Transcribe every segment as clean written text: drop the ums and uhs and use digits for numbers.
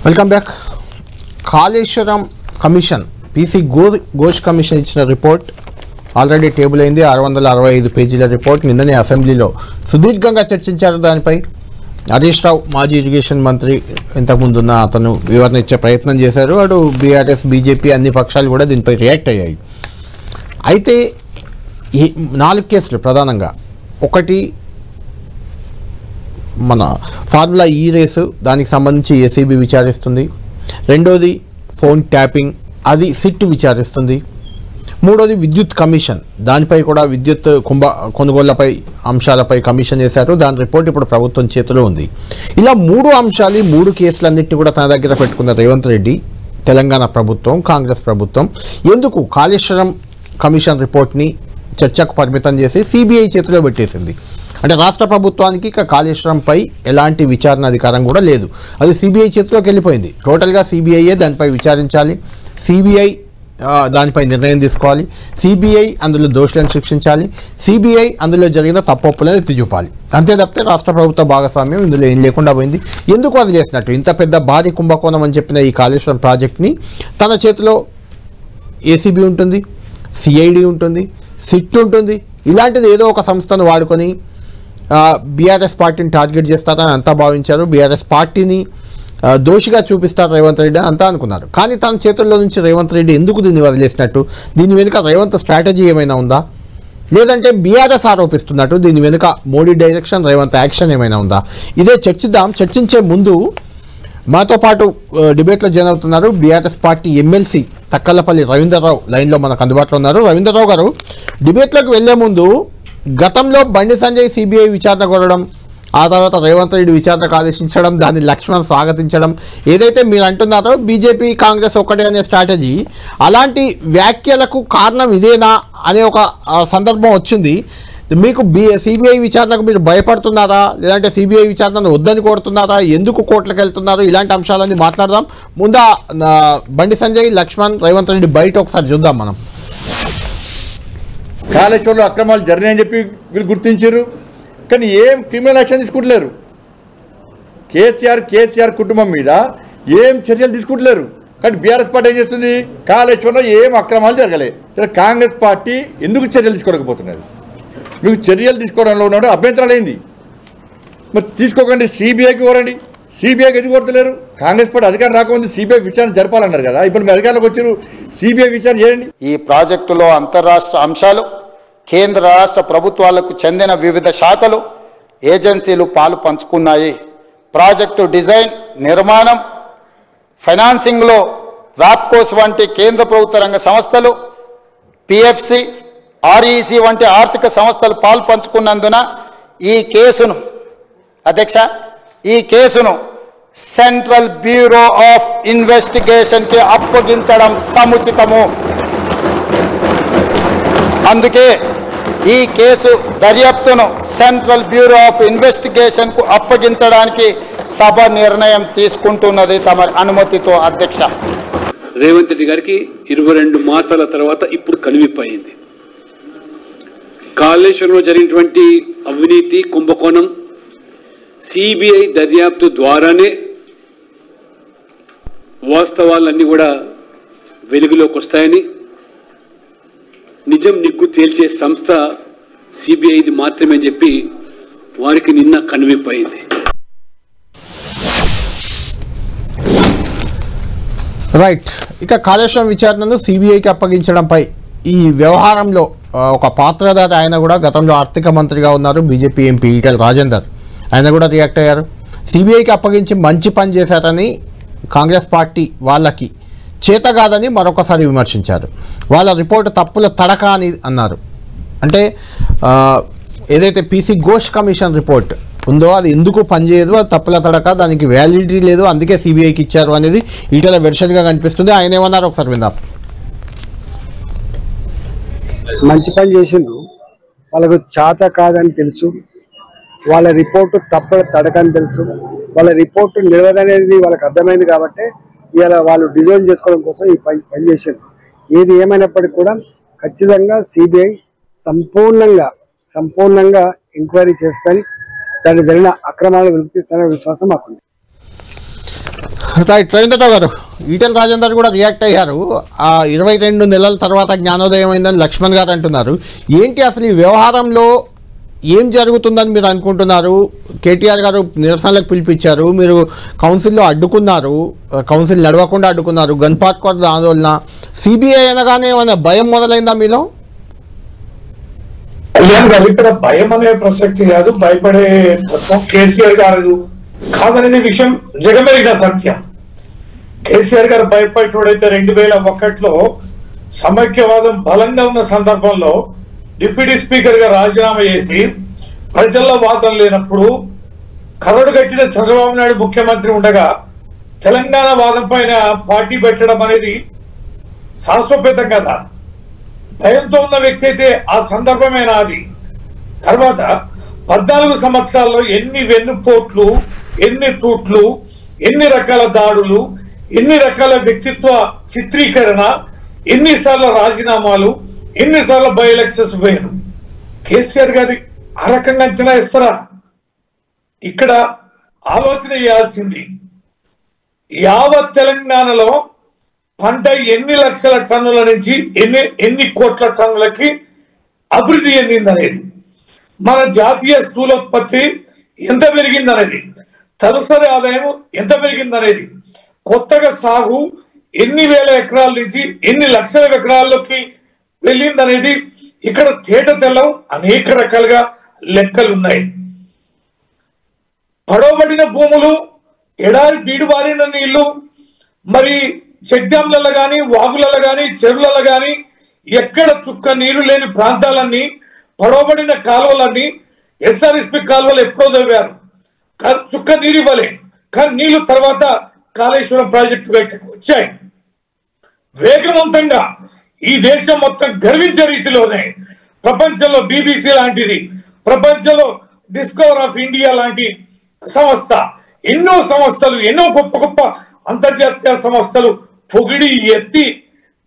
Welcome back. Kaleshwaram commission PC Ghosh commission ఇచ్చిన report already table అయింది. 665 పేజీల రిపోర్ట్ నిన్ననే అసెంబ్లీలో సుదీర్ఘంగా చర్చించారు. దానిపై హరీష్ రావు మాజీ ఇరిగేషన్ మంత్రి ఇంతకుముందున్న అతను వివరణ ఇచ్చే ప్రయత్నం చేశారు. అటు బీఆర్ఎస్ బీజేపీ అన్ని పక్షాలు కూడా దీనిపై రియాక్ట్ అయ్యాయి. అయితే ఈ 4 కేసులు ప్రధానంగా, ఒకటి మన ఫార్ములా ఈ రేసు, దానికి సంబంధించి ఏసీబీ విచారిస్తుంది. రెండోది ఫోన్ ట్యాపింగ్, అది సిట్ విచారిస్తుంది. మూడోది విద్యుత్ కమిషన్, దానిపై కూడా విద్యుత్ కొనుగోళ్లపై అంశాలపై కమిషన్ చేశారు. దాని రిపోర్ట్ ఇప్పుడు ప్రభుత్వం చేతిలో ఉంది. ఇలా 3 అంశాలు, 3 కేసులన్నింటినీ కూడా తన దగ్గర పెట్టుకున్న రేవంత్ రెడ్డి, తెలంగాణ ప్రభుత్వం, కాంగ్రెస్ ప్రభుత్వం ఎందుకు కాళేశ్వరం కమిషన్ రిపోర్ట్ని చర్చకు పరిమితం చేసి సిబిఐ చేతిలో పెట్టేసింది. అంటే రాష్ట్ర ప్రభుత్వానికి ఇక కాళేశ్వరంపై ఎలాంటి విచారణ అధికారం కూడా లేదు. అది సిబిఐ చేతిలోకి వెళ్ళిపోయింది. టోటల్గా సిబిఐయే దానిపై విచారించాలి, సిబిఐ దానిపై నిర్ణయం తీసుకోవాలి, సిబిఐ అందులో దోషులను శిక్షించాలి, సిబిఐ అందులో జరిగిన తప్పొప్పులను ఎత్తి చూపాలి. అంతే తప్పితే రాష్ట్ర ప్రభుత్వ భాగస్వామ్యం ఇందులో ఏం లేకుండా పోయింది. ఎందుకు అది చేసినట్టు? ఇంత పెద్ద భారీ కుంభకోణం అని చెప్పిన ఈ కాళేశ్వరం ప్రాజెక్ట్ని తన చేతిలో ఏసీబీ ఉంటుంది, సిఐడి ఉంటుంది, సిట్ ఉంటుంది. ఇలాంటిది ఏదో ఒక సంస్థను వాడుకొని బీఆర్ఎస్ పార్టీని టార్గెట్ చేస్తారని అంతా భావించారు. బీఆర్ఎస్ పార్టీని దోషిగా చూపిస్తారు రేవంత్ రెడ్డి అంతా అనుకున్నారు. కానీ తన చేతుల్లో నుంచి రేవంత్ రెడ్డి ఎందుకు దీన్ని వదిలేసినట్టు? దీని వెనుక రేవంత్ స్ట్రాటజీ ఏమైనా ఉందా? లేదంటే బీఆర్ఎస్ ఆరోపిస్తున్నట్టు దీని వెనుక మోడీ డైరెక్షన్, రేవంత్ యాక్షన్ ఏమైనా ఉందా? ఇదే చర్చిద్దాం. చర్చించే ముందు మాతో పాటు డిబేట్లో జాయిన్ అవుతున్నారు BRS party MLC Takkalapalli Ravindra Rao లైన్లో మనకు అందుబాటులో ఉన్నారు. రవీంద్రరావు గారు, డిబేట్లోకి వెళ్లే ముందు గతంలో బండి సంజయ్ సిబిఐ విచారణ కోరడం, ఆ తర్వాత రేవంత్ రెడ్డి విచారణకు ఆదేశించడం, దాన్ని లక్ష్మణ్ స్వాగతించడం, ఏదైతే మీరు అంటున్నారో బీజేపీ కాంగ్రెస్ ఒకటే అనే స్ట్రాటజీ, అలాంటి వ్యాఖ్యలకు కారణం ఇదేనా అనే ఒక సందర్భం వచ్చింది. మీకు సిబిఐ విచారణకు మీరు భయపడుతున్నారా, లేదంటే సిబిఐ విచారణను వద్దని కోరుతున్నారా, ఎందుకు కోర్టులకు వెళ్తున్నారు? ఇలాంటి అంశాలన్నీ మాట్లాడదాం. ముందా బండి సంజయ్, లక్ష్మణ్, రేవంత్ రెడ్డి బయట ఒకసారి చూద్దాం మనం. కాళేశ్వరంలో అక్రమాలు జరినాయని చెప్పి వీళ్ళు గుర్తించారు, కానీ ఏం క్రిమినల్ యాక్షన్ తీసుకుంటలేరు. కేసీఆర్ కుటుంబం మీద ఏం చర్యలు తీసుకుంటలేరు. కానీ బీఆర్ఎస్ పార్టీ ఏం చేస్తుంది? కాళేశ్వరంలో ఏం అక్రమాలు జరగలే. కాంగ్రెస్ పార్టీ ఎందుకు చర్యలు తీసుకోలేకపోతున్నది? మీకు చర్యలు తీసుకోవడంలో ఉన్నాడు అభ్యంతరాలు ఏంది? మరి తీసుకోకండి, సిబిఐకి కోరండి. సిబిఐకి ఎందుకు కోరతలేరు? కాంగ్రెస్ పార్టీ అధికారం రాకముందు సిబిఐ విచారణ జరపాలన్నారు కదా, ఇప్పుడు మీ అధికారంలోకి వచ్చారు, సిబిఐ విచారణ చేయండి. ఈ ప్రాజెక్టులో అంతర్రాష్ట్ర అంశాలు, కేంద్ర రాష్ట్ర ప్రభుత్వాలకు చెందిన వివిధ శాఖలు, ఏజెన్సీలు పాలు పంచుకున్నాయి. ప్రాజెక్టు డిజైన్, నిర్మాణం, ఫైనాన్సింగ్లో వ్యాప్కోస్ వంటి కేంద్ర ప్రభుత్వ రంగ సంస్థలు, పిఎఫ్సి, ఆర్ఈసి వంటి ఆర్థిక సంస్థలు పాలు పంచుకున్నందున ఈ కేసును సెంట్రల్ బ్యూరో ఆఫ్ ఇన్వెస్టిగేషన్ కి అప్పగించడం సముచితము. అందుకే ఈ కేసు దర్యాప్తును సెంట్రల్ బ్యూరో ఆఫ్ ఇన్వెస్టిగేషన్ కు అప్పగించడానికి సభ నిర్ణయం తీసుకుంటున్నది తమ అనుమతితో. అధ్యక్ష, రేవంత్ రెడ్డి గారికి 22 మాసాల తర్వాత ఇప్పుడు కనువిప్పయింది. కాళేశ్వరంలో జరిగినటువంటి అవినీతి కుంభకోణం సిబిఐ దర్యాప్తు ద్వారానే వాస్తవాలన్నీ కూడా వెలుగులోకి వస్తాయని, నిజం నిగ్గు తేల్చే సంస్థ సిబిఐది మాత్రమే చెప్పి వారికి నిన్న కనువిప్పయింది. రైట్. ఇక కాళేశ్వరం విచారణను సిబిఐకి అప్పగించడంపై ఈ వ్యవహారంలో ఒక పాత్రధారి ఆయన కూడా గతంలో ఆర్థిక మంత్రిగా ఉన్నారు, బీజేపీ ఎంపీ ఈటెల రాజేందర్. ఆయన కూడా రియాక్ట్ అయ్యారు. సిబిఐకి అప్పగించి మంచి పని చేశారని కాంగ్రెస్ పార్టీ వాళ్ళకి చేత కాదని మరొకసారి విమర్శించారు. వాళ్ళ రిపోర్టు తప్పుల తడక అని అన్నారు. అంటే ఏదైతే పీసీ ఘోష్ కమిషన్ రిపోర్ట్ ఉందో అది ఎందుకు పనిచేయదు, అది తప్పుల తడక, దానికి వ్యాలిడిటీ లేదు, అందుకే సిబిఐకి ఇచ్చారు అనేది ఈటెల వెర్షన్గా కనిపిస్తుంది. ఆయన ఏమన్నారు ఒకసారి విందాం. మంచి పని చేసిండ్రు, వాళ్ళకు చేత కాదని తెలుసు, వాళ్ళ రిపోర్టు తప్పుల తడకని తెలుసు, వాళ్ళ రిపోర్టు నిలవదనేది వాళ్ళకి అర్థమైంది. కాబట్టి ఇవాళ వాళ్ళు డిజైన్ చేసుకోవడం కోసం ఈ పని చేశారు. ఏది ఏమైనప్పటికీ కూడా ఖచ్చితంగా సిబిఐ సంపూర్ణంగా ఎంక్వైరీ చేస్తారని, దాని జరిగిన అక్రమాలు వెలికిస్తారనే విశ్వాసం మాకుంది. రైట్ రవీంద్రరావు గారు, ఈటెల రాజేందర్ కూడా రియాక్ట్ అయ్యారు. 22 నెలల తర్వాత జ్ఞానోదయం అయిందని లక్ష్మణ్ గారు అంటున్నారు. ఏంటి అసలు ఈ వ్యవహారంలో ఏం జరుగుతుందని మీరు అనుకుంటున్నారు? కేటీఆర్ గారు నిరసనలకు పిలిపించారు, మీరు కౌన్సిల్లో అడ్డుకున్నారు, కౌన్సిల్ నడవకుండా అడ్డుకున్నారు, గన్ పార్క్ వద్ద ఆందోళన. సిబిఐ అనగానే ఏమైనా భయం మొదలైందా మీలో? కళ్యాణ్ గారు, ఇక్కడ భయం అనే ప్రసక్తి కాదు, భయపడే తత్వం కేసీఆర్ గారు కాదనేది విషయం జగమెరిగిన సత్యం. కేసీఆర్ గారు భయపడేటోడైతే 2001లో సమైక్యవాదం బలంగా ఉన్న సందర్భంలో డిప్యూటీ స్పీకర్ గా రాజీనామా చేసి ప్రజల్లో వాదన లేనప్పుడు కరడు కట్టిన చంద్రబాబు నాయుడు ముఖ్యమంత్రి ఉండగా తెలంగాణ వాదం పైన పార్టీ పెట్టడం అనేది శాశ్వతం కదా. భయంతో ఉన్న వ్యక్తి అయితే ఆ సందర్భమే నాది. తర్వాత 14 సంవత్సరాల్లో ఎన్ని వెన్నుపోట్లు, ఎన్ని తూట్లు, ఎన్ని రకాల దాడులు, ఎన్ని రకాల వ్యక్తిత్వ చిత్రీకరణ, ఎన్నిసార్లు రాజీనామాలు, ఎన్నిసార్లు బై ఎలక్షన్స్ పోయాను. కేసీఆర్ గారి ఆ రకంగా అంచనా ఇస్తారా? ఇక్కడ ఆలోచన చేయాల్సింది యావత్ తెలంగాణలో పంట ఎన్ని లక్షల టన్నుల నుంచి ఎన్ని కోట్ల టన్నులకి అభివృద్ధి చెందిందనేది, మన జాతీయ స్థూలోత్పత్తి ఎంత పెరిగిందనేది, తలసరి ఆదాయం ఎంత పెరిగిందనేది, కొత్తగా సాగు ఎన్ని వేల ఎకరాల నుంచి ఎన్ని లక్షల ఎకరాల్లోకి వెళ్ళిందనేది ఇక్కడ తేట తెల్లం అనేక రకాలుగా లెక్కలున్నాయి. పడవబడిన భూములు, ఎడారి బీడుబారిన నీళ్లు, మరి చెక్ డ్యాంలలో కానీ, వాగులలో కానీ, చెరువులలో కానీ ఎక్కడ చుక్క నీరు లేని ప్రాంతాలన్నీ, పడవబడిన కాలువలన్నీ ఎస్ఆర్ఎస్పి కాలువలు ఎప్పుడో తవ్వారు, చుక్క నీరు ఇవ్వలే. కానీ నీళ్లు తర్వాత కాళేశ్వరం ప్రాజెక్టు బయటకు వచ్చాయి. వేగవంతంగా ఈ దేశం మొత్తం గర్వించే రీతిలోనే ప్రపంచంలో బీబీసీ లాంటిది, ప్రపంచంలో డిస్కవర్ ఆఫ్ ఇండియా లాంటి సంస్థ, ఎన్నో సంస్థలు, ఎన్నో గొప్ప గొప్ప అంతర్జాతీయ సంస్థలు పొగిడి ఎత్తి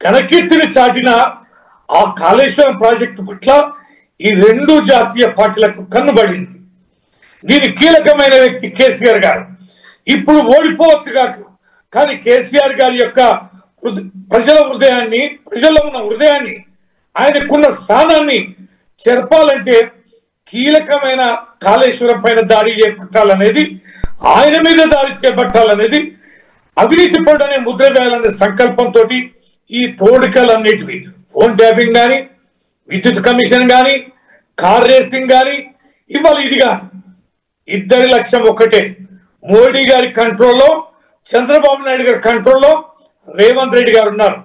ఘనకీర్తిని చాటిన ఆ కాళేశ్వరం ప్రాజెక్టు పట్ల ఈ 2 జాతీయ పార్టీలకు కన్నుబడింది. దీని కీలకమైన వ్యక్తి కేసీఆర్ గారు. ఇప్పుడు ఓడిపోవచ్చు కాక, కానీ కేసీఆర్ గారి యొక్క ప్రజల హృదయాన్ని, ప్రజల్లో ఉన్న హృదయాన్ని, ఆయనకున్న స్థానాన్ని చెరపాలంటే కీలకమైన కాళేశ్వరం పైన దాడి చేపట్టాలనేది, ఆయన మీద దాడి చేపట్టాలనేది, అవినీతి పరుడనే ముద్ర వేయాలనే సంకల్పంతో ఈ తోడికలన్నిటివి, ఫోన్ ట్యాపింగ్ కానీ, విద్యుత్ కమిషన్ కానీ, కార్ రేసింగ్ కానీ, ఇవాళ ఇది కానీ ఇద్దరి లక్ష్యం ఒకటే. మోడీ గారి కంట్రోల్లో, చంద్రబాబు నాయుడు గారి కంట్రోల్లో రేవంత్ రెడ్డి గారు ఉన్నారు.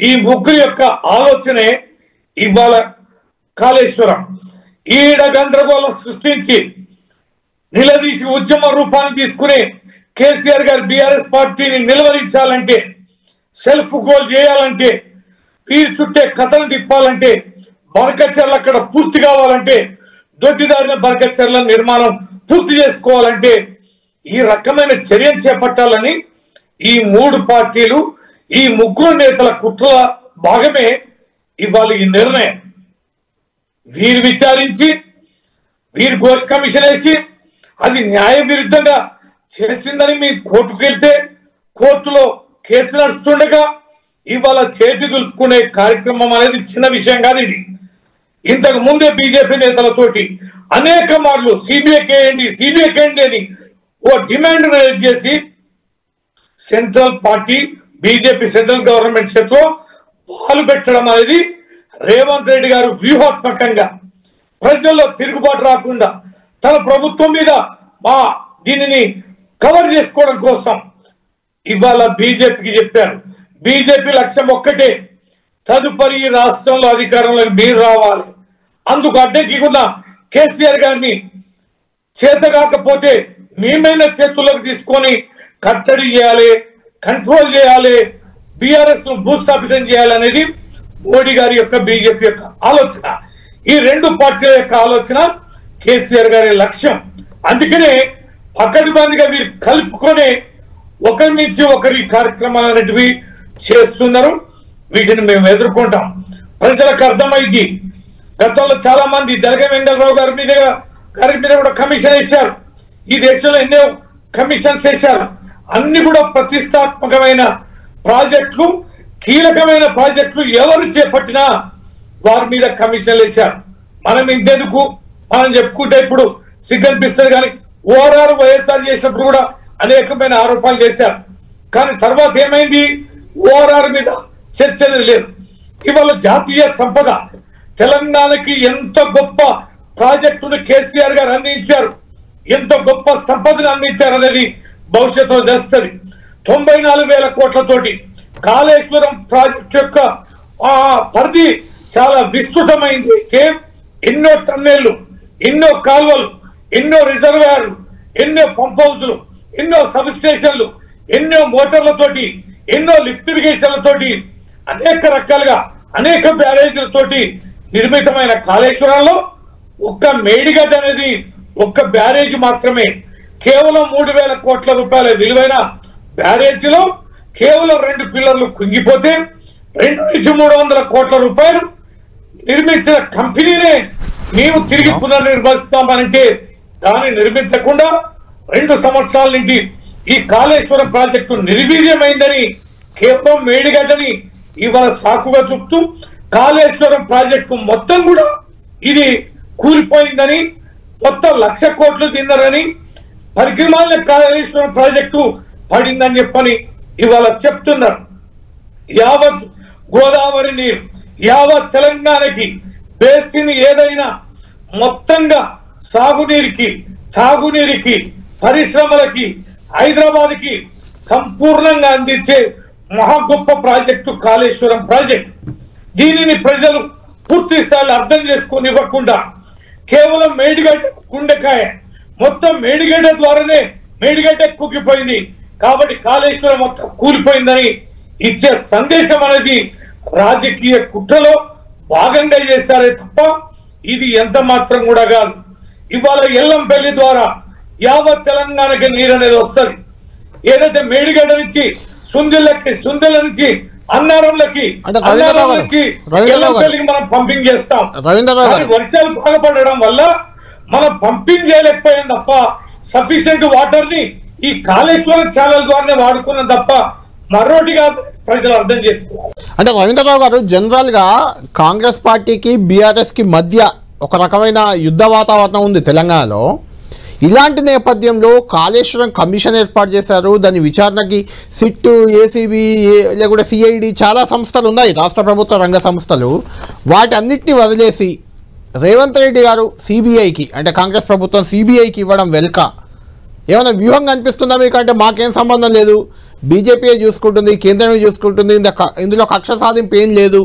ఈ ముగ్గురు యొక్క ఆలోచనే ఇవాళ కాళేశ్వరం. ఈడ గందరగోళం సృష్టించి నిలదీసి ఉద్యమ రూపాన్ని తీసుకునే కేసీఆర్ గారు బీఆర్ఎస్ పార్టీని నిలవరించాలంటే, సెల్ఫ్ గోల్ చేయాలంటే, వీరి చుట్టే కథను తిప్పాలంటే, బరకచెర్ల అక్కడ పూర్తి కావాలంటే, దొడ్డిదారిన బరకచెర్ల నిర్మాణం పూర్తి చేసుకోవాలంటే ఈ రకమైన చర్యలు చేపట్టాలని ఈ 3 పార్టీలు, ఈ ముగ్గురు నేతల కుట్ర భాగమే ఇవాళ ఈ నిర్ణయం. వీరు విచారించి, వీరు ఘోష్ కమిషన్ వేసి అది న్యాయ విరుద్ధంగా చేసిందని మీరు కోర్టుకు వెళ్తే, కోర్టులో కేసు నడుస్తుండగా ఇవాళ చేతి దులుపుకునే కార్యక్రమం అనేది చిన్న విషయం కాదు. ఇది ఇంతకు ముందే బీజేపీ నేతలతోటి అనేక మార్లు సిబిఐ కేయండి అని ఓ డిమాండ్ రేజ్ చేసి central party, BJP central government చేతిలో పాలు పెట్టడం అనేది రేవంత్ రెడ్డి గారు వ్యూహాత్మకంగా ప్రజల్లో తిరుగుబాటు రాకుండా తన ప్రభుత్వం మీద దీనిని కవర్ చేసుకోవడం కోసం ఇవాళ బీజేపీకి చెప్పారు. బీజేపీ లక్ష్యం ఒక్కటే, తదుపరి రాష్ట్రంలో అధికారంలోకి మీరు రావాలి. అందుకు అడ్డంకికున్న కేసీఆర్ గారిని చేత కాకపోతే మేమైన చేతుల్లోకి తీసుకొని కట్టడి చేయాలి, కంట్రోల్ చేయాలి, బీఆర్ఎస్ ను భూస్థాపితం చేయాలనేది మోడీ గారి యొక్క, బీజేపీ యొక్క ఆలోచన. ఈ 2 పార్టీల యొక్క ఆలోచన కేసీఆర్ గారి లక్ష్యం. అందుకనే పకడ్బందీగా వీరు కలుపుకొని ఒకరి నుంచి ఒకరి కార్యక్రమాలు అనేటివి చేస్తున్నారు. వీటిని మేము ఎదుర్కొంటాం. ప్రజలకు అర్థమైంది. గతంలో చాలా మంది జలగం వెంకటరావు గారి మీద కూడా కమిషన్ వేశారు. ఈ దేశంలో ఎన్నో కమిషన్స్ వేశారు. అన్ని కూడా ప్రతిష్టాత్మకమైన ప్రాజెక్టులు, కీలకమైన ప్రాజెక్టులు ఎవరు చేపట్టినా వారి మీద కమిషన్లు వేశారు. మనం ఇంతెందుకు మనం చెప్పుకుంటే ఇప్పుడు సిగ్గనిపిస్తుంది, కానీ ఓఆర్ఆర్ వైఎస్ఆర్ చేసినప్పుడు కూడా అనేకమైన ఆరోపణలు చేశారు. కానీ తర్వాత ఏమైంది? ఓఆర్ఆర్ మీద చర్చ అనేది లేదు. ఇవాళ జాతీయ సంపద తెలంగాణకి ఎంత గొప్ప ప్రాజెక్టును కేసీఆర్ గారు అందించారు, ఎంత గొప్ప సంపదను అందించారు అనేది భవిష్యత్తులో తెలుస్తుంది. 94,000 కోట్లతోటి కాళేశ్వరం ప్రాజెక్టు యొక్క పరిధి చాలా విస్తృతమైంది. ఎన్నో టన్నెళ్లు, ఎన్నో కాల్వలు, ఎన్నో రిజర్వాయర్లు, ఎన్నో పంప్ హౌస్లు, ఎన్నో సబ్ స్టేషన్లు, ఎన్నో మోటార్లతోటి, ఎన్నో లిఫ్ట్ ఇరిగేషన్లతోటి, అనేక రకాలుగా అనేక బ్యారేజీలతోటి నిర్మితమైన కాళేశ్వరంలో ఒక్క మేడిగడ్డ అనేది ఒక్క బ్యారేజ్ మాత్రమే. కేవలం 3,000 కోట్ల రూపాయల విలువైన బ్యారేజీలో కేవలం 2 పిల్లర్లు కుంగిపోతే 200-300 కోట్ల రూపాయలు నిర్మించిన కంపెనీనే మేము తిరిగి పునర్నిర్మిస్తామనంటే దాన్ని నిర్మించకుండా 2 సంవత్సరాల నుండి ఈ కాళేశ్వరం ప్రాజెక్టు నిర్వీర్యమైందని కేవలం మేడిగడ్డని ఇవాళ సాకుగా చూపుతూ కాళేశ్వరం ప్రాజెక్టు మొత్తం కూడా ఇది కూలిపోయిందని, మొత్తం 1,00,000 కోట్లు తిన్నారని, పరిక్రమాల కాళేశ్వరం ప్రాజెక్టు పడిందని చెప్పని ఇవాళ చెప్తున్నారు. యావత్ గోదావరి నీరు యావత్ తెలంగాణకి బేసిన్ ఏదైనా మొత్తంగా సాగునీరుకి, తాగునీరుకి, పరిశ్రమలకి, హైదరాబాద్కి సంపూర్ణంగా అందించే మహా గొప్ప ప్రాజెక్టు కాళేశ్వరం ప్రాజెక్టు. దీనిని ప్రజలు పూర్తి స్థాయిలో అర్థం చేసుకోనివ్వకుండా కేవలం మేడిగడ్డ గుండెకాయ, మొత్తం మేడిగడ్డ ద్వారానే మేడిగడ్డ కూకిపోయింది కాబట్టి కాళేశ్వరం మొత్తం కూలిపోయిందని ఇచ్చే సందేశం అనేది రాజకీయ కుట్రలో భాగంగా చేశారే తప్ప ఇది ఎంత మాత్రం కూడా కాదు. ఇవాళ ఎల్లంపల్లి ద్వారా యావత్ తెలంగాణకి నీరు అనేది వస్తుంది. ఏదైతే మేడిగడ్డ నుంచి సుందిళ్ళ నుంచి అన్నారంలకి, అన్నారం నుంచి ఎల్లంపల్లికి మనం పంపింగ్ చేస్తాం. వర్షాలు బాగా పడడం వల్ల మనం పంపింగ్ చేయలేకపోయాం తప్ప సఫిషియెంట్ వాటర్ ని ఈ కాళేశ్వరం ఛానల్ ద్వారానే వాడుకున్నాం తప్ప మరోటిగా ప్రజలు అర్థం చేసుకోవాలి. అంటే రవీంద్రరావు గారు, జనరల్ గా కాంగ్రెస్ పార్టీకి బీఆర్ఎస్ కి మధ్య ఒక రకమైన యుద్ధ వాతావరణం ఉంది తెలంగాణలో. ఇలాంటి నేపథ్యంలో కాళేశ్వరం కమిషన్ ఏర్పాటు చేశారు. దాని విచారణకి సిట్టు, ఏసీబీ, లేకుంటే సిఐడి చాలా సంస్థలు ఉన్నాయి, రాష్ట్ర ప్రభుత్వ రంగ సంస్థలు. వాటన్నిటిని వదిలేసి రేవంత్ రెడ్డి గారు సిబిఐకి, అంటే కాంగ్రెస్ ప్రభుత్వం సిబిఐకి ఇవ్వడం వెనుక ఏమైనా వ్యూహం కనిపిస్తుందా మీకు? అంటే మాకేం సంబంధం లేదు, బీజేపీ చూసుకుంటుంది, కేంద్రమే చూసుకుంటుంది, ఇందులో కక్ష సాధింపు ఏం లేదు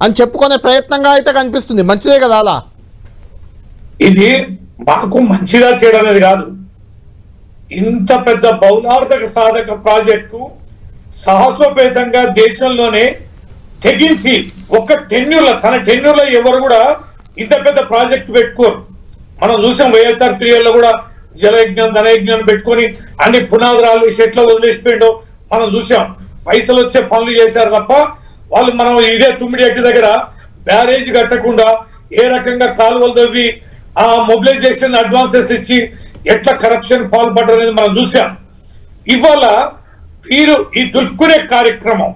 అని చెప్పుకునే ప్రయత్నంగా అయితే కనిపిస్తుంది. మంచిదే కదా అలా? ఇది మాకు మంచిగా చేయడం అనేది కాదు. ఇంత పెద్ద బౌలార్థక సాధక ప్రాజెక్టు సాహసోపేతంగా దేశంలోనే తెగించి ఒక్క తన టెన్యూర్లో ఎవరు కూడా ఇంత పెద్ద ప్రాజెక్టు పెట్టుకోరు. మనం చూసాం వైఎస్ఆర్ పీరియడ్లో కూడా జలయజ్ఞం, ధనయజ్ఞం పెట్టుకొని అన్ని పునాదురాలు సెట్లో వదిలేసిపోయిండో మనం చూసాం. పైసలు వచ్చే పనులు చేశారు తప్ప వాళ్ళు మనం ఇదే తుమ్మిడి దగ్గర బ్యారేజ్ కట్టకుండా ఏ రకంగా కాలువలు తవ్వి ఆ మొబిలైజేషన్ అడ్వాన్సెస్ ఇచ్చి ఎట్లా కరప్షన్ పాల్పడ్డారు అనేది మనం చూసాం. ఇవాళ వీరు ఈ దుర్కునే కార్యక్రమం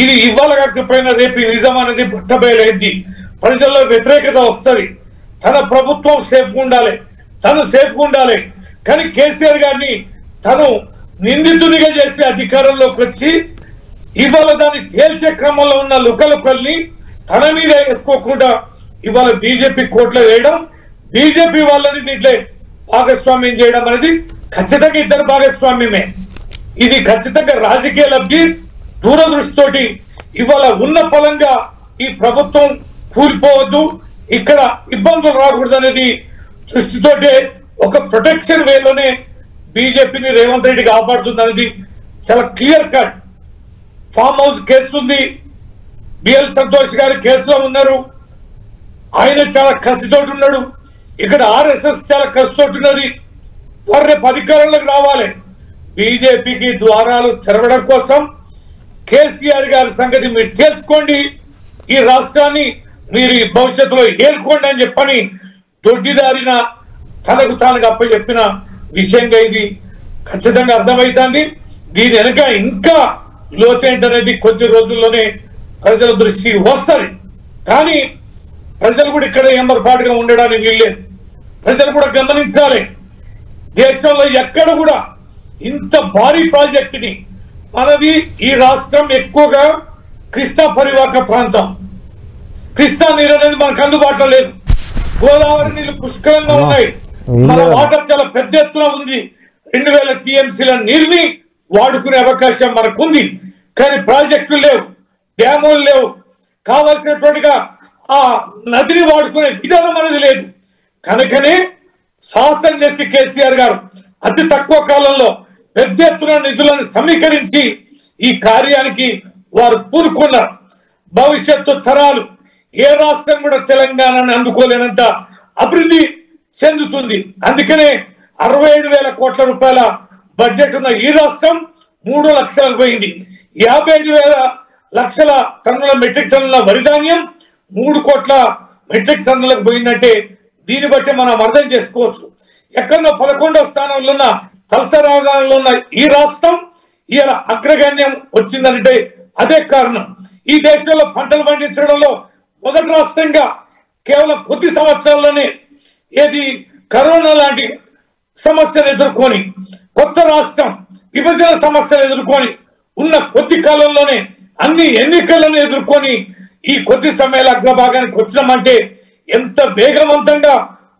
ఇది ఇవాళ కాకపోయినా రేపు నిజం అనేది బట్టబయలైంది. ప్రజల్లో వ్యతిరేకత వస్తుంది. తన ప్రభుత్వం సేఫ్గా ఉండాలి, తను సేఫ్గా ఉండాలి. కానీ కేసీఆర్ గారిని తను నిందితునిగా చేసి అధికారంలోకి వచ్చి ఇవాళ దాన్ని తేల్చే క్రమంలో ఉన్న లుకలుకల్ని తన మీద వేసుకోకుండా ఇవాళ బీజేపీ కోర్టులో వేయడం, బీజేపీ వాళ్ళని దీంట్లో భాగస్వామ్యం చేయడం అనేది ఖచ్చితంగా ఇద్దరు భాగస్వామ్యమే. ఇది ఖచ్చితంగా రాజకీయ లబ్ధి, దూరదృష్టితోటి ఇవాళ ఉన్న ఫలంగా ఈ ప్రభుత్వం కూలిపోవద్దు, ఇక్కడ ఇబ్బందులు రాకూడదు అనేది దృష్టితోటే ఒక ప్రొటెక్షన్ వేలోనే బీజేపీని రేవంత్ రెడ్డి కాపాడుతుంది అనేది చాలా clear cut. Farm house case ఉంది, బిఎల్ సంతోష్ గారు కేసులో ఉన్నారు, ఆయన చాలా కసితోటి ఉన్నాడు. ఇక్కడ ఆర్ఎస్ఎస్ చాలా కసితోటి ఉన్నది. వారు రేపు అధికారంలోకి రావాలి. బీజేపీకి ద్వారాలు తెరవడం కోసం కేసీఆర్ గారి సంగతి మీరు తెలుసుకోండి, ఈ రాష్ట్రాన్ని మీరు ఈ భవిష్యత్తులో ఏలుకోండి అని చెప్పని దొడ్డిదారిన తనకు తానుగా అప్పచెప్పిన విషయంగా ఇది ఖచ్చితంగా అర్థమవుతుంది. దీని వెనక ఇంకా లోతేంటనేది కొద్ది రోజుల్లోనే ప్రజల దృష్టికి వస్తుంది. కానీ ప్రజలు కూడా ఇక్కడ ఎంబర్పాటుగా ఉండడానికి వీల్లేదు. ప్రజలు కూడా గమనించాలి, దేశంలో ఎక్కడ కూడా ఇంత భారీ ప్రాజెక్టుని మనది ఈ రాష్ట్రం ఎక్కువగా కృష్ణా పరివాహక ప్రాంతం. కృష్ణా నీరు అనేది మనకు అందుబాటులో లేదు. గోదావరి నీళ్లు పుష్కలంగా ఉన్నాయి. మన వాటర్ చాలా పెద్ద ఎత్తున ఉంది. 2000 TMCల నీరుని వాడుకునే అవకాశం మనకుంది. కానీ ప్రాజెక్టులు లేవు, డ్యాములు లేవు, కావాల్సినటువంటిగా ఆ నదిని వాడుకునే విధానం అనేది లేదు. కనుకనే సాహసం చేసి కేసీఆర్ గారు అతి తక్కువ కాలంలో పెద్ద ఎత్తున నిధులను సమీకరించి ఈ కార్యానికి వారు పూనుకున్నారు. భవిష్యత్తు తరాలు ఏ రాష్ట్రం కూడా తెలంగాణని అందుకోలేనంత అభివృద్ధి చెందుతుంది. అందుకనే 67,000 కోట్ల రూపాయల బడ్జెట్ ఉన్న ఈ రాష్ట్రం 3 లక్షలకు పోయింది. 55,000 టన్నుల మెట్రిక్ టన్నుల వరి ధాన్యం 3 కోట్ల మెట్రిక్ టన్నులకు పోయిందంటే దీన్ని బట్టి మనం అర్థం చేసుకోవచ్చు. ఎక్కడో 11వ స్థానంలో ఉన్న తలసరాగాల్లో ఉన్న ఈ రాష్ట్రం ఇలా అగ్రగణ్యం వచ్చిందంటే అదే కారణం. ఈ దేశంలో పంటలు పండించడంలో మొదటి రాష్ట్రంగా కేవలం కొద్ది సంవత్సరాల్లోనే ఏది కరోనా లాంటి సమస్యలు ఎదుర్కొని, కొత్త రాష్ట్రం విభజన సమస్యలు ఎదుర్కొని ఉన్న కొద్ది కాలంలోనే అన్ని ఎన్నికలను ఎదుర్కొని ఈ కొద్ది సమయాల అగ్రభాగానికి వచ్చినామంటే ఎంత వేగవంతంగా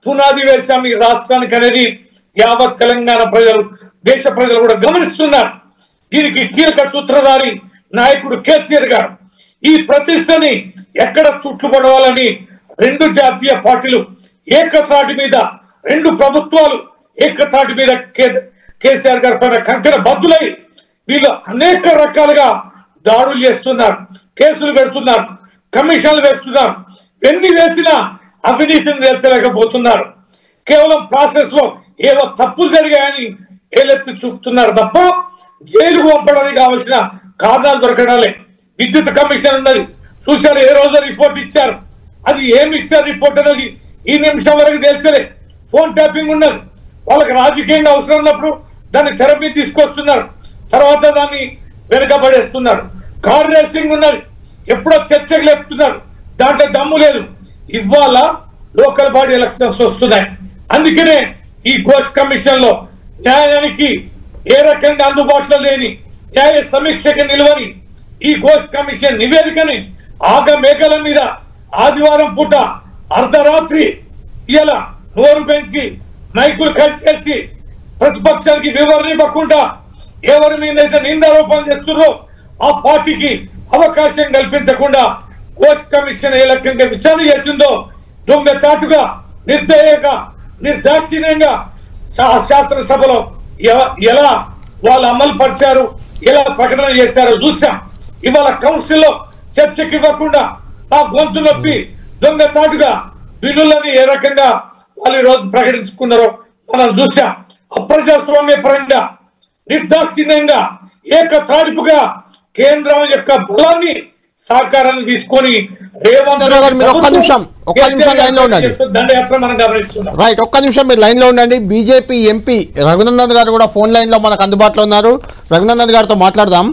పునాది వేశాం ఈ రాష్ట్రానికి అనేది యావత్ తెలంగాణ ప్రజలు, దేశ ప్రజలు కూడా గమనిస్తున్నారు. దీనికి కీలక సూత్రధారి నాయకుడు కేసీఆర్ గారు ఈ ప్రతిష్టని ఎక్కడ తుట్లుపడవాలని 2 జాతీయ పార్టీలు ఏకతాటి మీద, 2 ప్రభుత్వాలు ఏకతాటి మీద కేసీఆర్ గారి పైన కంకణ బద్దులై వీళ్ళు అనేక రకాలుగా దాడులు చేస్తున్నారు, కేసులు పెడుతున్నారు, కమిషన్లు వేస్తున్నారు. ఎన్ని వేసినా అవినీతిని తెల్చలేకపోతున్నారు. కేవలం ప్రాసెస్ లో ఏవో తప్పులు జరిగాయని ఏలెత్తి చూపుతున్నారు తప్ప జైలుకు పంపడానికి కావాల్సిన కారణాలు దొరకడాలే. విద్యుత్ కమిషన్ ఉన్నది, చూశారు, ఏ రోజు రిపోర్ట్ ఇచ్చారు, అది ఏమి ఇచ్చారు రిపోర్ట్ అనేది ఈ నిమిషం వరకు తెలిసలే. ఫోన్ ట్యాపింగ్ ఉన్నది, వాళ్ళకి రాజకీయంగా అవసరం ఉన్నప్పుడు దాన్ని తెర మీద తీసుకొస్తున్నారు, తర్వాత దాన్ని వెనుకబడేస్తున్నారు. కార్ రేసింగ్ ఉన్నది, ఎప్పుడో చర్చకు లేపుతున్నారు, దాంట్లో దమ్ము లేదు. ఇవాళ లోకల్ బాడీ ఎలక్షన్స్ వస్తున్నాయి. అందుకనే ఈ ఘోష్ కమిషన్ లో న్యాయానికి ఏ రకంగా అందుబాటులో లేని, న్యాయ సమీక్షకి నిలవని ఈ ఘోష్ కమిషన్ నివేదికని ఆగమేఘల మీద ఆదివారం పూట అర్ధరాత్రి ఇలా నోరు పెంచి మైకులు ఖర్చు చేసి ప్రతిపక్షానికి వివరణ ఇవ్వకుండా ఎవరి మీద అయితే నిందారోపణ చేస్తున్నారో ఆ పార్టీకి అవకాశం కల్పించకుండా ఘోష్ కమిషన్ ఏ రకంగా విచారణ చేసిందో దొంగ చాటుగా, నిర్దయంగా, నిర్దాక్షిణ్యంగా శాసనసభలో ఎలా వాళ్ళు అమలు పరిచారు, ఎలా ప్రకటన చేశారో చూసాం. ఇవాళ కౌన్సిల్లో చర్చకి ఇవ్వకుండా ఆ గొంతు నొప్పి దొంగ చాటుగా బిల్లులని ఏ రకంగా వాళ్ళు ఈ రోజు ప్రకటించుకున్నారో మనం చూసాం. అప్రజాస్వామ్య పరంగా, నిర్దాక్షిణ్యంగా, ఏకతాటిపుగా కేంద్రం యొక్క బలాన్ని సహకారాన్ని తీసుకొని దండయాత్ర మనం గమనిస్తున్నాం. రైట్, ఒక్క నిమిషం మీరు లైన్ లో ఉండండి. బీజేపీ ఎంపీ రఘునందన్ గారు కూడా ఫోన్ లైన్ లో మనకు అందుబాటులో ఉన్నారు. రఘునందన్ గారితో మాట్లాడదాం.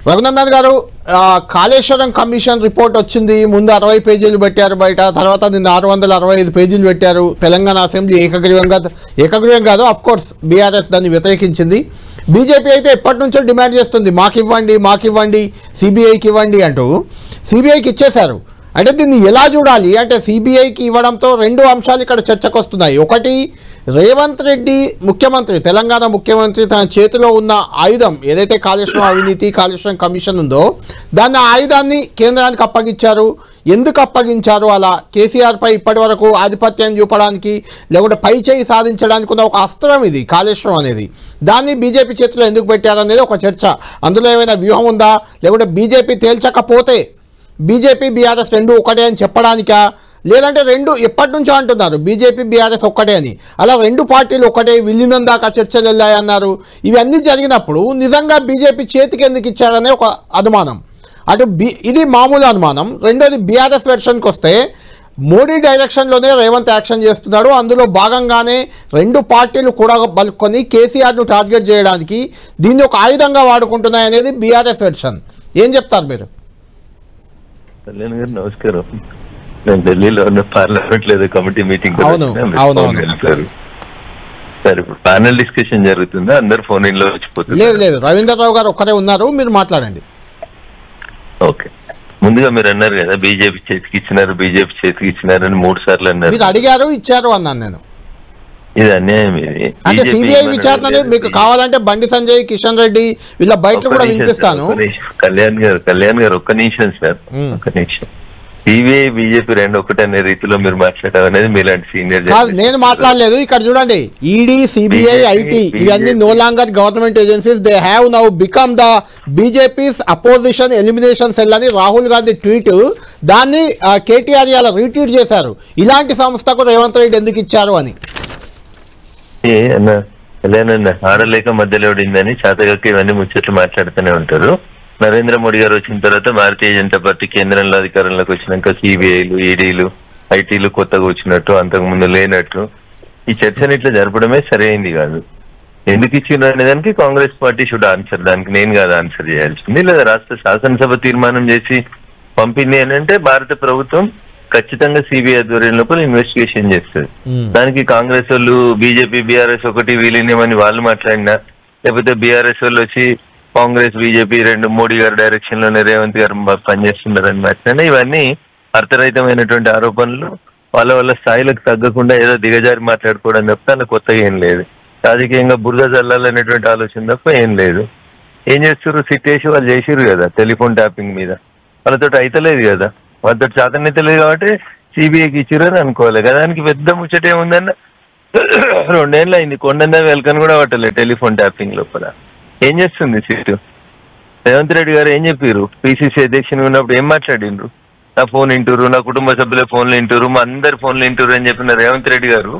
రఘునందన్ గారు, కాళేశ్వరం కమిషన్ రిపోర్ట్ వచ్చింది. ముందు 60 పేజీలు పెట్టారు బయట, తర్వాత నిన్న 665 పేజీలు పెట్టారు. తెలంగాణ అసెంబ్లీ ఏకగ్రీవం కాదు, అఫ్ కోర్స్ బీఆర్ఎస్ దాన్ని వ్యతిరేకించింది. బీజేపీ అయితే ఎప్పటి నుంచో డిమాండ్ చేస్తుంది, మాకివ్వండి, సిబిఐకి ఇవ్వండి అంటూ. సిబిఐకి ఇచ్చేశారు. అంటే దీన్ని ఎలా చూడాలి అంటే, సిబిఐకి ఇవ్వడంతో 2 అంశాలు ఇక్కడ చర్చకు వస్తున్నాయి. ఒకటి, రేవంత్ రెడ్డి ముఖ్యమంత్రి, తెలంగాణ ముఖ్యమంత్రి తన చేతిలో ఉన్న ఆయుధం ఏదైతే కాళేశ్వరం అవినీతి, కాళేశ్వరం కమిషన్ ఉందో దాన్ని ఆయుధాన్ని కేంద్రానికి అప్పగించారు. ఎందుకు అప్పగించారు? అలా కేసీఆర్ పై ఇప్పటి వరకు ఆధిపత్యం చూపడానికి, లేకుంటే పై చేయి సాధించడానికి ఉన్న ఒక అస్త్రం ఇది కాళేశ్వరం అనేది. దాన్ని బీజేపీ చేతిలో ఎందుకు పెట్టారనేది ఒక చర్చ. అందులో ఏమైనా వ్యూహం ఉందా, లేకుంటే బీజేపీ తేల్చకపోతే బీజేపీ బీఆర్ఎస్ 2 ఒకటే అని చెప్పడానికా, లేదంటే 2 ఎప్పటి నుంచో అంటున్నారు బీజేపీ బీఆర్ఎస్ ఒక్కటే అని, అలా 2 పార్టీలు ఒకటే విలీనం దాకా చర్చలు వెళ్ళాయన్నారు. ఇవన్నీ జరిగినప్పుడు నిజంగా బీజేపీ చేతికి ఎందుకు ఇచ్చారనే ఒక అనుమానం. అటు ఇది మామూలు అనుమానం. రెండోది బీఆర్ఎస్ వెర్షన్కి వస్తే మోడీ డైరెక్షన్లోనే రేవంత్ యాక్షన్ చేస్తున్నాడు. అందులో భాగంగానే రెండు పార్టీలు కూడా బలుకొని కేసీఆర్ను టార్గెట్ చేయడానికి దీన్ని ఒక ఆయుధంగా వాడుకుంటున్నాయి అనేది బీఆర్ఎస్ వెర్షన్. ఏం చెప్తారు మీరు? కళ్యాణ్ గారు నమస్కారం. నేను ఢిల్లీలో ఉన్న పార్లమెంట్ లేదా కమిటీ మీటింగ్ వెళ్తారు సార్. ఇప్పుడు ప్యానల్ డిస్కషన్ జరుగుతుందా? అందరు ఫోన్ ఇన్ లో వచ్చిపోతుంది? లేదు, రవీంద్రరావు గారు ఒక్కరే ఉన్నారు, మీరు మాట్లాడండి. ఓకే, ముందుగా మీరు అన్నారు కదా బీజేపీ చేతికి ఇచ్చినారు, బీజేపీ చేతికి ఇచ్చినారని 3 సార్లు అన్నారు. మీరు అడిగారు, ఇచ్చారు అన్నాను నేను. ఇది అన్యాయం. ఇది అంటే సిబిఐ విచారణ మీకు కావాలంటే బండి సంజయ్, కిషన్ రెడ్డి వీళ్ళ బయట కూడా వినిపిస్తాను. కళ్యాణ్ గారు ఒక్క నిమిషం సార్, ఒక్క నిమిషం. సిబిఐ బీజేపీ రెండు ఒకటి అనే రీతిలో మీరు మాట్లాడడం అనేది మీలాంటి సీనియర్ నేను మాట్లాడలేదు. ఇక్కడ చూడండి, ఈడీ, సిబిఐ, ఐటీ ఇవన్నీ no longer government agencies. They have now become the BJP's opposition elimination cell అని రాహుల్ గాంధీ ట్వీట్. దాన్ని కేటీఆర్ ఇలా రీట్వీట్ చేశారు. ఇలాంటి సంస్థకు రేవంత్ రెడ్డి ఎందుకు ఇచ్చారు అని. కళ్యాణ్ ఆడలేక మధ్యలో పడిందని చేతగక్క ఇవన్నీ ముచ్చట్లు మాట్లాడుతూనే ఉంటారు. నరేంద్ర మోడీ గారు వచ్చిన తర్వాత భారతీయ జనతా పార్టీ కేంద్రంలో అధికారంలోకి వచ్చినాక సిబిఐలు, ఈడీలు, ఐటీలు కొత్తగా వచ్చినట్టు, అంతకుముందు లేనట్టు ఈ చర్చను ఇట్లా జరపడమే సరైంది కాదు. ఎందుకు ఇచ్చిండ్రు అనే దానికి కాంగ్రెస్ పార్టీ షుడ్ ఆన్సర్. దానికి నేను కాదు ఆన్సర్ చేయాల్సింది. లేదా రాష్ట్ర శాసనసభ తీర్మానం చేసి పంపింది అని అంటే భారత ప్రభుత్వం ఖచ్చితంగా సిబిఐ ఆధ్వర్యం లోపల ఇన్వెస్టిగేషన్ చేస్తుంది. దానికి కాంగ్రెస్ వాళ్ళు, బీజేపీ, బీఆర్ఎస్ ఒకటి వీలినేమని వాళ్ళు మాట్లాడినా, లేకపోతే బీఆర్ఎస్ వాళ్ళు వచ్చి కాంగ్రెస్, బీజేపీ రెండు మోడీ గారి డైరెక్షన్ లోనే రేవంత్ గారు పనిచేస్తున్నారని మాట్లాడినా ఇవన్నీ అర్థరహితమైనటువంటి ఆరోపణలు. వాళ్ళ స్థాయిలకు తగ్గకుండా ఏదో దిగజారి మాట్లాడుకోవడం తప్ప అలా కొత్తగా ఏం లేదు. రాజకీయంగా బురద చల్లాలనేటువంటి ఆలోచన తప్ప ఏం లేదు. ఏం చేస్తారు? సిట్ వేసి వాళ్ళు చేసిరు కదా టెలిఫోన్ ట్యాపింగ్ మీద. వాళ్ళతో అయితలేదు కదా, వాళ్ళతో చేతనైతే లేదు కాబట్టి సిబిఐకి ఇచ్చిరని అనుకోవాలి కదా. దానికి పెద్ద ముచ్చట ఏముందన్న 2 ఏళ్ళు అయింది, కొండందా వెల్కని కూడా పట్టలేదు టెలిఫోన్ ట్యాపింగ్ లోపల. ఏం చేస్తుంది సిట్? రేవంత్ రెడ్డి గారు ఏం చెప్పారు? పిసిసి అధ్యక్షుని ఉన్నప్పుడు ఏం మాట్లాడిండ్రు? నా ఫోన్ వింటురు, నా కుటుంబ సభ్యుల ఫోన్లు వింటురు, మా అందరి ఫోన్లు వింటురు అని చెప్పిన రేవంత్ రెడ్డి గారు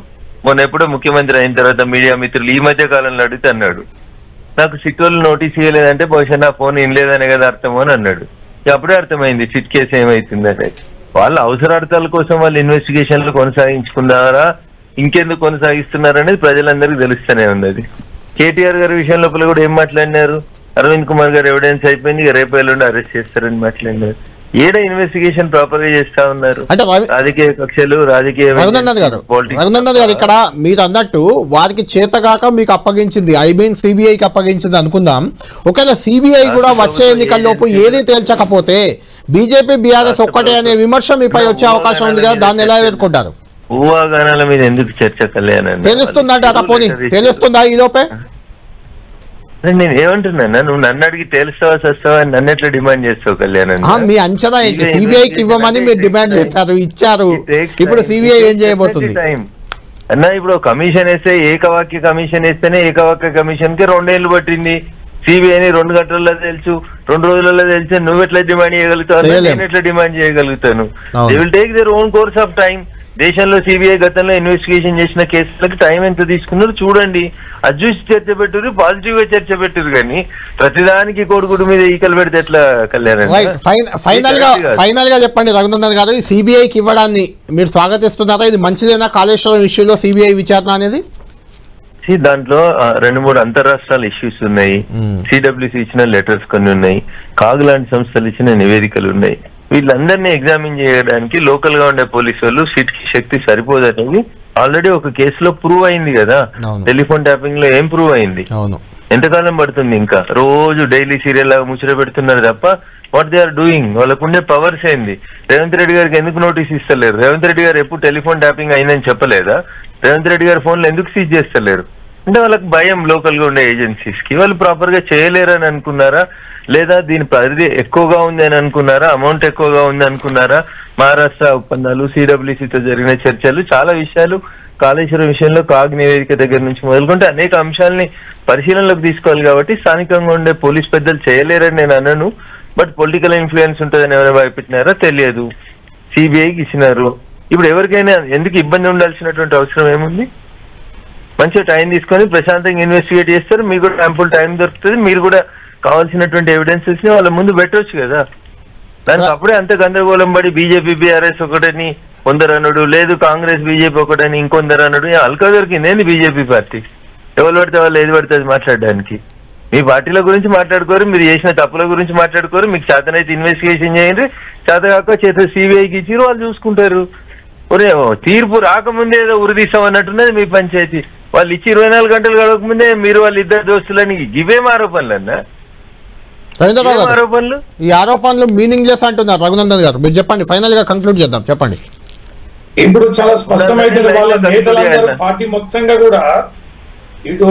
మొన్న ఎప్పుడో ముఖ్యమంత్రి అయిన తర్వాత మీడియా మిత్రులు ఈ మధ్య కాలంలో అడిగితే అన్నాడు, నాకు సిట్ వాళ్ళు నోటీస్ ఇవ్వలేదంటే బహుశా నా ఫోన్ వినలేదనే కదా అర్థమో అని అన్నాడు. అప్పుడే అర్థమైంది సిట్ కేసు ఏమైతుందని. వాళ్ళ అవసరార్థాల కోసం వాళ్ళు ఇన్వెస్టిగేషన్లు కొనసాగించుకున్నారా, ఇంకెందుకు కొనసాగిస్తున్నారు అనేది ప్రజలందరికీ తెలుస్తూనే ఉన్నది. కేటీఆర్ గారి విషయం లోపల కూడా ఏం మాట్లాడినారు? అరవింద్ కుమార్ గారు ఎవిడెన్స్ అయిపోయింది, రేపు ఎల్లుండి అరెస్ట్ చేస్తారని మాట్లాడినారు. ఏడ ఇన్వెస్టిగేషన్ ప్రాపర్ గా చేస్తా ఉన్నారు? అంటే రాజకీయ కక్షలు, రాజకీయ రఘునందన్ గారు ఇక్కడ మీరు అన్నట్టు వారికి చేతగాక మీకు అప్పగించింది, ఐ మీన్ సిబిఐకి అప్పగించింది అనుకుందాం. ఒకవేళ సిబిఐ కూడా వచ్చే ఎన్నికల్లోపు ఏది తేల్చకపోతే బీజేపీ, బీఆర్ఎస్ ఒక్కటే అనే విమర్శ మీపై వచ్చే అవకాశం ఉంది కదా, దాన్ని ఎలా ఎదుర్కొంటారు? ఊహాగానాల మీద ఎందుకు చర్చ కళ్యాణ్? తెలుస్తుందంటే అత పోనీ తెలుస్తుందా ఈ లోపే? నేను ఏమంటున్నా, నువ్వు నన్ను అడిగి తెలుస్తావా చస్తావా అని నన్ను ఎట్లా డిమాండ్ చేస్తావు కళ్యాణ్? మీ అంచనా ఏంటి? సిబిఐకి ఇవ్వమని మీరు డిమాండ్ చేస్తారు, ఇచ్చారు. ఇప్పుడు సిబిఐ ఏం చేయబోతుంది అన్న? ఇప్పుడు కమిషన్ వేస్తే ఏకవాక్య కమిషన్ వేస్తేనే ఏకవాక్య కమిషన్ కి 2 ఏళ్ళు పట్టింది. సిబిఐని 2 గంటల్లో తెలుసు, 2 రోజులలో తెలిసి నువ్వు ఎట్లా డిమాండ్ చేయగలుగుతావు? నేను ఎట్లా డిమాండ్ చేయగలుగుతాను? They will take their own course of time. దేశంలో సిబిఐ గతంలో ఇన్వెస్టిగేషన్ చేసిన కేసులకు టైం ఎంత తీసుకున్నారు చూడండి. అది చూసి చర్చ పెట్టురు, పాజిటివ్ గా చర్చ పెట్టురు. కానీ ప్రతిదానికి కొడుకుడు మీద ఈకలు పెడితే ఎట్లా కళ్యాణ్? ఫైనల్ గా చెప్పండి రఘునందన్ గారు, ఈ సిబిఐకి ఇవ్వడాన్ని మీరు స్వాగతిస్తున్నారా? ఇది మంచిదేనా కాళేశ్వరం ఇష్యూలో సిబిఐ విచారణ అనేది? దాంట్లో 2-3 అంతర్రాష్ట్రాల ఇష్యూస్ ఉన్నాయి. సిడబ్ల్యూసి ఇచ్చిన లెటర్స్ కొన్ని ఉన్నాయి, కాగ్ లాంటి సంస్థలు ఇచ్చిన నివేదికలు ఉన్నాయి. వీళ్ళందరినీ ఎగ్జామిన్ చేయడానికి లోకల్ గా ఉండే పోలీసు వాళ్ళు సిట్ కి శక్తి సరిపోదనేది ఆల్రెడీ ఒక కేసులో ప్రూవ్ అయింది కదా. టెలిఫోన్ ట్యాపింగ్ లో ఏం ప్రూవ్ అయింది? ఎంతకాలం పడుతుంది? ఇంకా రోజు డైలీ సీరియల్ లాగా ముచ్చట పెడుతున్నారు తప్ప వాట్ దే ఆర్ డూయింగ్, వాళ్ళకుండే పవర్స్ ఏంది? రేవంత్ రెడ్డి గారికి ఎందుకు నోటీస్ ఇస్తలేరు? రేవంత్ రెడ్డి గారు ఎప్పుడు టెలిఫోన్ ట్యాపింగ్ అయిందని చెప్పలేదా? రేవంత్ రెడ్డి గారి ఫోన్లు ఎందుకు సీజ్ చేస్తలేరు? అంటే వాళ్ళకి భయం లోకల్ గా ఉండే ఏజెన్సీస్ కి. వాళ్ళు ప్రాపర్ గా చేయలేరని అనుకున్నారా, లేదా దీని పరిధి ఎక్కువగా ఉంది అని అనుకున్నారా, అమౌంట్ ఎక్కువగా ఉంది అనుకున్నారా? మహారాష్ట్ర ఒప్పందాలు, సిడబ్ల్యూసీతో జరిగిన చర్చలు, చాలా విషయాలు కాళేశ్వరం విషయంలో కాగ్ నివేదిక దగ్గర నుంచి మొదలుకుంటే అనేక అంశాలని పరిశీలనలోకి తీసుకోవాలి. కాబట్టి స్థానికంగా ఉండే పోలీస్ పెద్దలు చేయలేరని నేను అనను. బట్ పొలిటికల్ ఇన్ఫ్లుయెన్స్ ఉంటుందని ఎవరైనా భయపెట్టినారో తెలియదు. సిబిఐకి ఇచ్చినారు. ఇప్పుడు ఎవరికైనా ఎందుకు ఇబ్బంది ఉండాల్సినటువంటి అవసరం ఏముంది? మంచిగా టైం తీసుకొని ప్రశాంతంగా ఇన్వెస్టిగేట్ చేస్తారు. మీకు కూడా యాంపుల్ టైం దొరుకుతుంది. మీరు కూడా కావాల్సినటువంటి ఎవిడెన్సెస్ ని వాళ్ళ ముందు పెట్టవచ్చు కదా. దానికి అప్పుడే అంత గందరగోళం పడి బీజేపీ, బీఆర్ఎస్ ఒకటని కొందరు అనుడు, లేదు కాంగ్రెస్ బీజేపీ ఒకటని ఇంకొందరు అనుడు. అల్కా దొరికింది ఏంది బీజేపీ పార్టీ? ఎవరు పడితే వాళ్ళు ఏది పడితే అది మాట్లాడడానికి. మీ పార్టీల గురించి మాట్లాడుకోరు, మీరు చేసిన తప్పుల గురించి మాట్లాడుకోరు. మీకు చేతనైతే ఇన్వెస్టిగేషన్ చేయండి, చేత కాక చేత సిబిఐకి ఇచ్చిరు, వాళ్ళు చూసుకుంటారు. ఒరే తీర్పు రాకముందే ఏదో ఉరిదీస్తాం అన్నట్టున్నది మీ పంచాయతీ. వాళ్ళు ఇచ్చి 24 గంటలు గడవకముందే మీరు వాళ్ళ ఇద్దరు దోస్తులని ఇవేం ఆరోపణలు అన్నా? ఆరోపణలు, ఈ ఆరోపణలు మీనింగ్ లెస్ అంటున్నారు రఘునందన్ గారు. మీరు చెప్పండి, ఫైనల్ గా కంక్లూడ్ చేద్దాం, చెప్పండి. ఇప్పుడు చాలా స్పష్టమైతే వాళ్ళ నేతలందరూ పార్టీ మొత్తంగా కూడా ఇటు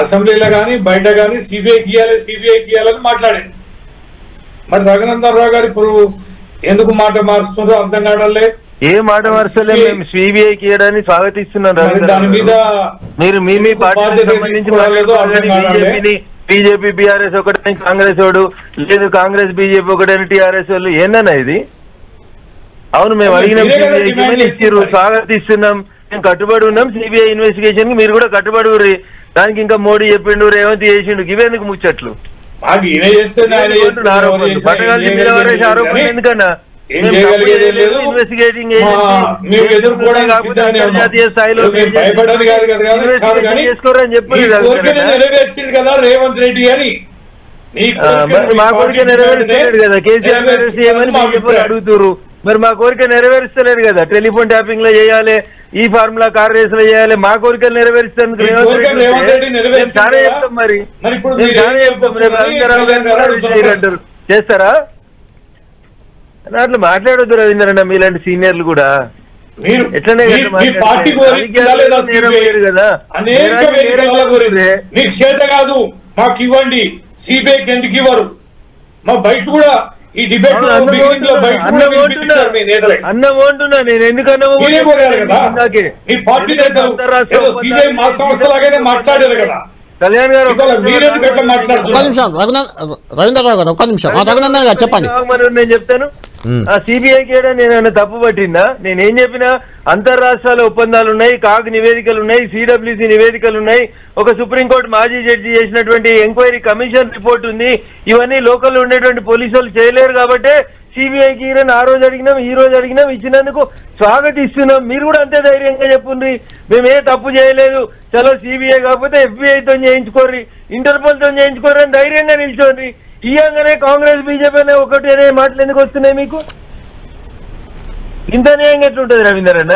అసెంబ్లీలో కానీ బయట కానీ సిబిఐకి ఇవ్వాలని మాట్లాడారు. మరి రఘునందన్ రావు గారు ఇప్పుడు ఎందుకు మాట మారుస్తున్నారో అర్థం కావడంలే. ఏ మాట మార్చలేదు, మేము సిబిఐకి ఇవ్వడానికి స్వాగతిస్తున్నాం. దాని మీద మీరు మీ పార్టీకి సంబంధించి బీజేపీ బీఆర్ఎస్ ఒకటని కాంగ్రెస్ వాడు, లేదు కాంగ్రెస్ బీజేపీ ఒకటని టీఆర్ఎస్ వాళ్ళు, ఏందన్నా ఇది? అవును, మేము అడిగినాం, సిబిఐకి ఇచ్చిర్రు, స్వాగతిస్తున్నాం, మేము కట్టుబడి ఉన్నాం. సిబిఐ ఇన్వెస్టిగేషన్ కి మీరు కూడా కట్టుబడి ఉర్రి. దానికి ఇంకా మోడీ చెప్పిండు, రేవంత్ చేసిండు, ఇవేందుకు ముచ్చట్లు? ఎందుకన్నా ఇన్వెస్టిగేటింగ్ చేసుకోరని చెప్పి రేవంత్ రెడ్డి అని మా కోరిక నెరవేర్చలేడు కదా. కేసీఆర్ చేయమని అడుగుతున్నారు, మరి మా కోరిక నెరవేర్చలేరు కదా. టెలిఫోన్ ట్యాపింగ్ లో చేయాలి, ఈ ఫార్ములా కార్ రేస్ లో చేయాలి, మా కోరికలు నెరవేర్చేందుకు చాలా చెప్తాం. మరి చెప్తాం, చేస్తారా? అట్లా మాట్లాడొద్దు రవీంద్రన్న, మీలాంటి సీనియర్లు కూడా ఎట్లనే కదా. మీకు చేత కాదు, మాకు ఇవ్వండి. సిబిఐకి ఎందుకు ఇవ్వరు? మా బయట కూడా ఈ డిబేట్ అన్నమోంటున్నా నేను, ఎందుకన్నా మీ పార్టీ నేతలు సిబిఐ మా సంస్థ లాగానే మాట్లాడారు కదా. కళ్యాణ్ గారు రవీంద్రరావు గారు ఒక్క నిమిషం, రఘునందన్ గారు చెప్పండి. నేను చెప్తాను, ఆ సిబిఐకి నేను తప్పు పట్టిందా? నేనేం చెప్పినా అంతర్రాష్ట్రాల ఒప్పందాలు ఉన్నాయి, కాగ్ నివేదికలు ఉన్నాయి, సిడబ్ల్యూసి నివేదికలు ఉన్నాయి, ఒక సుప్రీంకోర్టు మాజీ జడ్జి చేసినటువంటి ఎంక్వైరీ కమిషన్ రిపోర్ట్ ఉంది. ఇవన్నీ లోకల్ ఉండేటువంటి పోలీసులు చేయలేరు కాబట్టి సిబిఐకి ఆ రోజు అడిగినాం, ఈ రోజు అడిగినాం, ఇచ్చినందుకు స్వాగతిస్తున్నాం. మీరు కూడా అంతే ధైర్యంగా చెప్పుండ్రి, మేమే తప్పు చేయలేదు, చలో సిబిఐ కాకపోతే ఎఫ్బిఐతో చేయించుకోర్రి, ఇంటర్పోల్ తో చేయించుకోర్రి అని ధైర్యంగా నిల్చోండి. ఇయ్యంగానే కాంగ్రెస్ బీజేపీ అనే ఒకటి అనే మాటలు ఎందుకు వస్తున్నాయి మీకు? ఇంత న్యాయం ఎట్లుంటది రవీందర్ అన్న?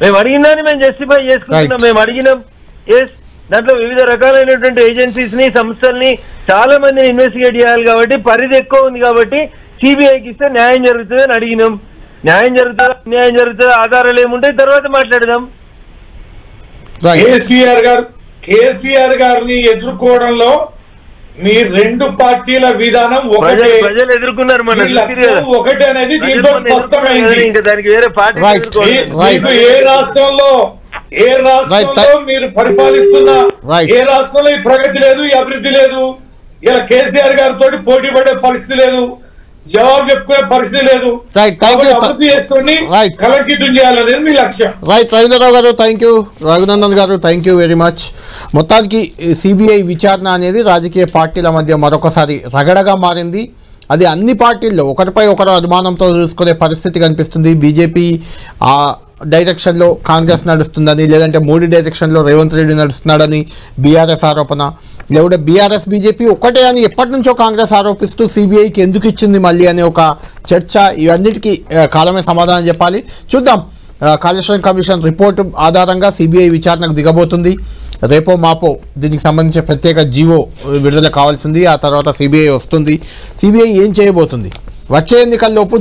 మేము అడిగిందని మేము జస్టిఫై చేసుకుంటున్నాం, మేము అడిగినాం. ఎస్, దాంట్లో వివిధ రకాలైనటువంటి ఏజెన్సీస్ ని, సంస్థల్ని, చాలా మందిని ఇన్వెస్టిగేట్ చేయాలి కాబట్టి పరిధి ఎక్కువ ఉంది కాబట్టి సిబిఐకి ఇస్తే న్యాయం జరుగుతుంది అని అడిగినాం. న్యాయం జరుగుతుందా అన్యాయం జరుగుతుందా ఆధారాలు ఏముంటాయి తర్వాత మాట్లాడదాం. కేసీఆర్ గారిని ఎదుర్కోవడంలో మీ రెండు పార్టీల విధానం ఒకటే, ప్రజలు ఎదుర్కొన్నారు, మన ఒకటే అనేది దీంతో స్పష్టమైంది. ఇంకా దానికి వేరే పార్టీ ఏ రాష్ట్రంలో మీరు పరిపాలిస్తున్నా ఏ రాష్ట్రంలో ఈ ప్రగతి లేదు, ఈ అభివృద్ధి లేదు. ఇలా కేసీఆర్ గారితో పోటీ పడే పరిస్థితి లేదు, జవాబు చెప్పుకునే పరిస్థితి లేదు. అభివృద్ధి చేసుకుని కలెక్టివ్ చేయాలనేది మీ లక్ష్యం. రైట్ రవీంద్రరావు గారు, థ్యాంక్ యూ. రఘునందన్ గారు, థ్యాంక్ యూ వెరీ మచ్. మొత్తానికి సిబిఐ విచారణ అనేది రాజకీయ పార్టీల మధ్య మరొకసారి రగడగా మారింది. అది అన్ని పార్టీల్లో ఒకరిపై ఒకరు అనుమానంతో చూసుకునే పరిస్థితి కనిపిస్తుంది. బీజేపీ ఆ డైరెక్షన్లో కాంగ్రెస్ నడుస్తుందని, లేదంటే మోడీ డైరెక్షన్లో రేవంత్ రెడ్డి నడుస్తున్నాడని బీఆర్ఎస్ ఆరోపణ, లేకుంటే బీఆర్ఎస్ బీజేపీ ఒక్కటే అని ఎప్పటి నుంచో కాంగ్రెస్ ఆరోపిస్తూ సిబిఐకి ఎందుకు ఇచ్చింది మళ్ళీ అనే ఒక చర్చ. ఇవన్నిటికీ కాలమే సమాధానం చెప్పాలి. చూద్దాం, కాళేశ్వరం కమిషన్ రిపోర్టు ఆధారంగా సిబిఐ విచారణకు దిగబోతుంది. రేపో మాపో దీనికి సంబంధించిన ప్రత్యేక జీవో విడుదల కావాల్సింది. ఆ తర్వాత సిబిఐ వస్తుంది. సిబిఐ ఏం చేయబోతుంది? వచ్చే ఎన్నికల్లోపు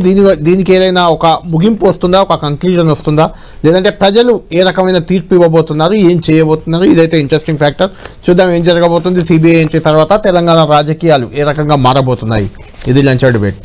దీనికి ఏదైనా ఒక ముగింపు వస్తుందా, ఒక కంక్లూజన్ వస్తుందా, లేదంటే ప్రజలు ఏ రకమైన తీర్పు ఇవ్వబోతున్నారు, ఏం చేయబోతున్నారు? ఇదైతే ఇంట్రెస్టింగ్ ఫ్యాక్టర్. చూద్దాం ఏం జరగబోతుంది. సిబిఐ ఎంట్రీ తర్వాత తెలంగాణ రాజకీయాలు ఏ రకంగా మారబోతున్నాయి. ఇది లంచ్ డిబేట్.